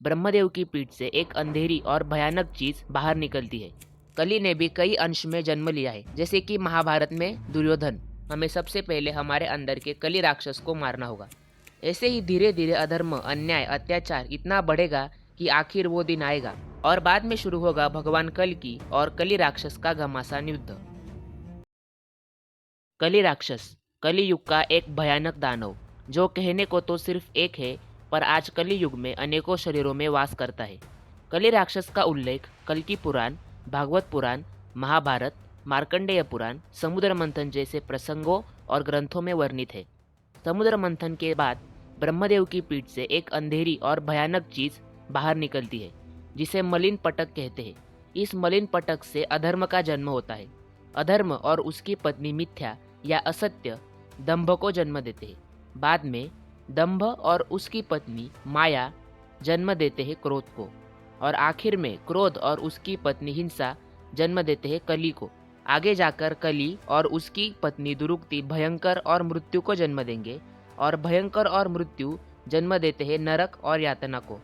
ब्रह्मदेव की पीठ से एक अंधेरी और भयानक चीज बाहर निकलती है। कली ने भी कई अंश में जन्म लिया है, जैसे कि महाभारत में दुर्योधन। हमें सबसे पहले हमारे अंदर के कली राक्षस को मारना होगा। ऐसे ही धीरे धीरे अधर्म, अन्याय, अत्याचार इतना बढ़ेगा कि आखिर वो दिन आएगा और बाद में शुरू होगा भगवान कल की और कली राक्षस का घमासान युद्ध। कली राक्षस कली युग का एक भयानक दानव, जो कहने को तो सिर्फ एक है, पर आज कली युग में अनेकों शरीरों में वास करता है। कली राक्षस का उल्लेख कल्कि पुराण, भागवत पुराण, महाभारत, मार्कंडेय पुराण, समुद्र मंथन जैसे प्रसंगों और ग्रंथों में वर्णित है। समुद्र मंथन के बाद ब्रह्मदेव की पीठ से एक अंधेरी और भयानक चीज बाहर निकलती है, जिसे मलिन पटक कहते हैं। इस मलिन पटक से अधर्म का जन्म होता है। अधर्म और उसकी पत्नी मिथ्या या असत्य दंभ को जन्म देते हैं। बाद में दंभ और उसकी पत्नी माया जन्म देते हैं क्रोध को, और आखिर में क्रोध और उसकी पत्नी हिंसा जन्म देते हैं कली को। आगे जाकर कली और उसकी पत्नी दुरुक्ति भयंकर और मृत्यु को जन्म देंगे, और भयंकर और मृत्यु जन्म देते हैं नरक और यातना को।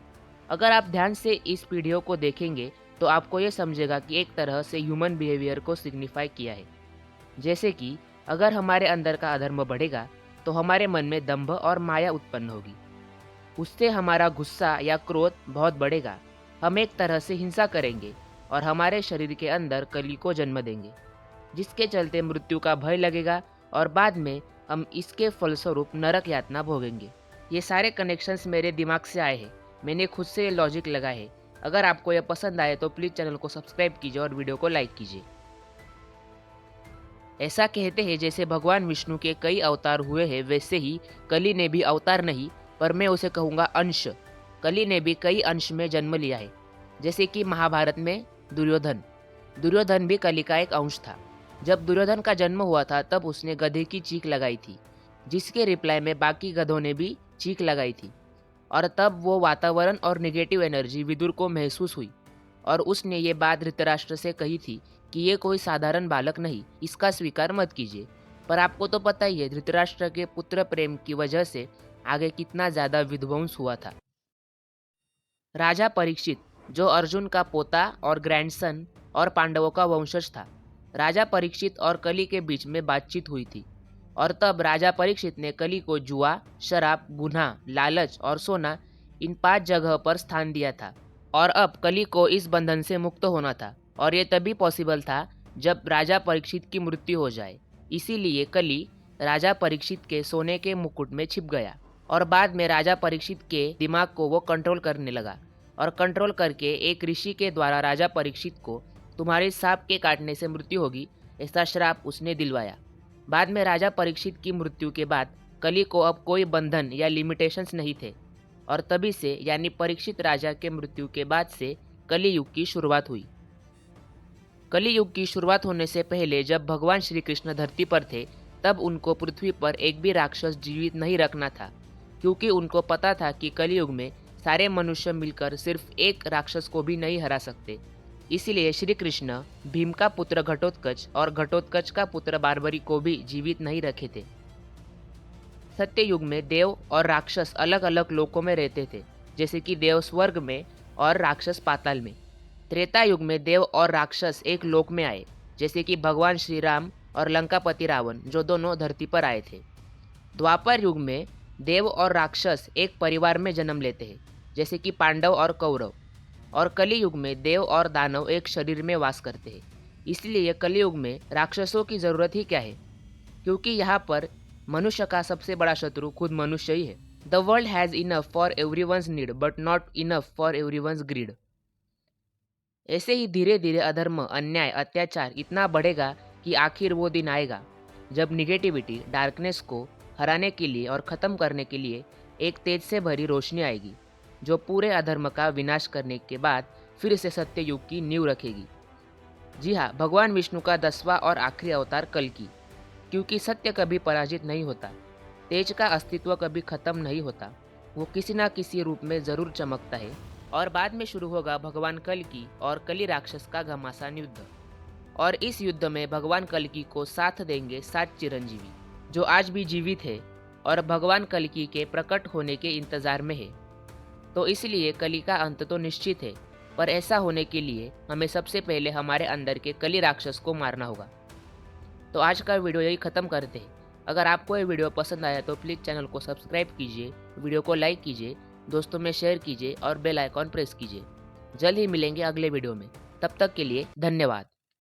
अगर आप ध्यान से इस वीडियो को देखेंगे तो आपको ये समझेगा कि एक तरह से ह्यूमन बिहेवियर को सिग्निफाई किया है। जैसे कि अगर हमारे अंदर का अधर्म बढ़ेगा तो हमारे मन में दंभ और माया उत्पन्न होगी। उससे हमारा गुस्सा या क्रोध बहुत बढ़ेगा। हम एक तरह से हिंसा करेंगे और हमारे शरीर के अंदर कली को जन्म देंगे, जिसके चलते मृत्यु का भय लगेगा और बाद में हम इसके फलस्वरूप नरक यातना भोगेंगे। ये सारे कनेक्शंस मेरे दिमाग से आए हैं, मैंने खुद से ये लॉजिक लगाए है। अगर आपको यह पसंद आए तो प्लीज़ चैनल को सब्सक्राइब कीजिए और वीडियो को लाइक कीजिए। ऐसा कहते हैं जैसे भगवान विष्णु के कई अवतार हुए हैं, वैसे ही कली ने भी अवतार नहीं, पर मैं उसे कहूँगा अंश। कली ने भी कई अंश में जन्म लिया है, जैसे कि महाभारत में दुर्योधन। दुर्योधन भी कली का एक अंश था। जब दुर्योधन का जन्म हुआ था तब उसने गधे की चीख लगाई थी, जिसके रिप्लाई में बाकी गधों ने भी चीख लगाई थी, और तब वो वातावरण और नेगेटिव एनर्जी विदुर को महसूस हुई, और उसने ये बात धृतराष्ट्र से कही थी कि ये कोई साधारण बालक नहीं, इसका स्वीकार मत कीजिए। पर आपको तो पता ही है धृतराष्ट्र के पुत्र प्रेम की वजह से आगे कितना ज़्यादा विध्वंस हुआ था। राजा परीक्षित, जो अर्जुन का पोता और ग्रैंडसन और पांडवों का वंशज था। राजा परीक्षित और कली के बीच में बातचीत हुई थी, और तब राजा परीक्षित ने कली को जुआ, शराब, गुनाह, लालच और सोना, इन 5 जगह पर स्थान दिया था, और अब कली को इस बंधन से मुक्त होना था, और ये तभी पॉसिबल था जब राजा परीक्षित की मृत्यु हो जाए। इसीलिए कली राजा परीक्षित के सोने के मुकुट में छिप गया, और बाद में राजा परीक्षित के दिमाग को वो कंट्रोल करने लगा, और कंट्रोल करके एक ऋषि के द्वारा राजा परीक्षित को तुम्हारे सांप के काटने से मृत्यु होगी, ऐसा श्राप उसने दिलवाया। बाद में राजा परीक्षित की मृत्यु के बाद कली को अब कोई बंधन या लिमिटेशंस नहीं थे, और तभी से यानी परीक्षित राजा के मृत्यु के बाद से कली युग की शुरुआत हुई। कली युग की शुरुआत होने से पहले जब भगवान श्री कृष्ण धरती पर थे, तब उनको पृथ्वी पर एक भी राक्षस जीवित नहीं रखना था, क्योंकि उनको पता था कि कलयुग में सारे मनुष्य मिलकर सिर्फ एक राक्षस को भी नहीं हरा सकते। इसीलिए श्री कृष्ण भीम का पुत्र घटोत्कच और घटोत्कच का पुत्र बार्बरी को भी जीवित नहीं रखे थे। सत्य युग में देव और राक्षस अलग अलग लोकों में रहते थे, जैसे कि देव स्वर्ग में और राक्षस पाताल में। त्रेता युग में देव और राक्षस एक लोक में आए, जैसे कि भगवान श्री राम और लंकापति रावण, जो दोनों धरती पर आए थे। द्वापर युग में देव और राक्षस एक परिवार में जन्म लेते हैं, जैसे कि पांडव और कौरव। और कली युग में देव और दानव एक शरीर में वास करते हैं। इसलिए कलयुग में राक्षसों की ज़रूरत ही क्या है, क्योंकि यहाँ पर मनुष्य का सबसे बड़ा शत्रु खुद मनुष्य ही है। The world has enough for everyone's need but not enough for everyone's greed. ऐसे ही धीरे धीरे अधर्म, अन्याय, अत्याचार इतना बढ़ेगा कि आखिर वो दिन आएगा जब निगेटिविटी, डार्कनेस को हराने के लिए और ख़त्म करने के लिए एक तेज से भरी रोशनी आएगी, जो पूरे अधर्म का विनाश करने के बाद फिर से सत्य युग की नींव रखेगी। जी हाँ, भगवान विष्णु का 10वां और आखिरी अवतार कल्कि, क्योंकि सत्य कभी पराजित नहीं होता, तेज का अस्तित्व कभी खत्म नहीं होता, वो किसी ना किसी रूप में ज़रूर चमकता है, और बाद में शुरू होगा भगवान कल्कि और कली राक्षस का घमासान युद्ध। और इस युद्ध में भगवान कल्कि को साथ देंगे 7 चिरंजीवी, जो आज भी जीवित है और भगवान कल्कि के प्रकट होने के इंतजार में है। तो इसलिए कली का अंत तो निश्चित है, पर ऐसा होने के लिए हमें सबसे पहले हमारे अंदर के कली राक्षस को मारना होगा। तो आज का वीडियो यही ख़त्म करते हैं। अगर आपको ये वीडियो पसंद आया तो प्लीज़ चैनल को सब्सक्राइब कीजिए, वीडियो को लाइक कीजिए, दोस्तों में शेयर कीजिए और बेल आइकॉन प्रेस कीजिए। जल्द ही मिलेंगे अगले वीडियो में। तब तक के लिए धन्यवाद।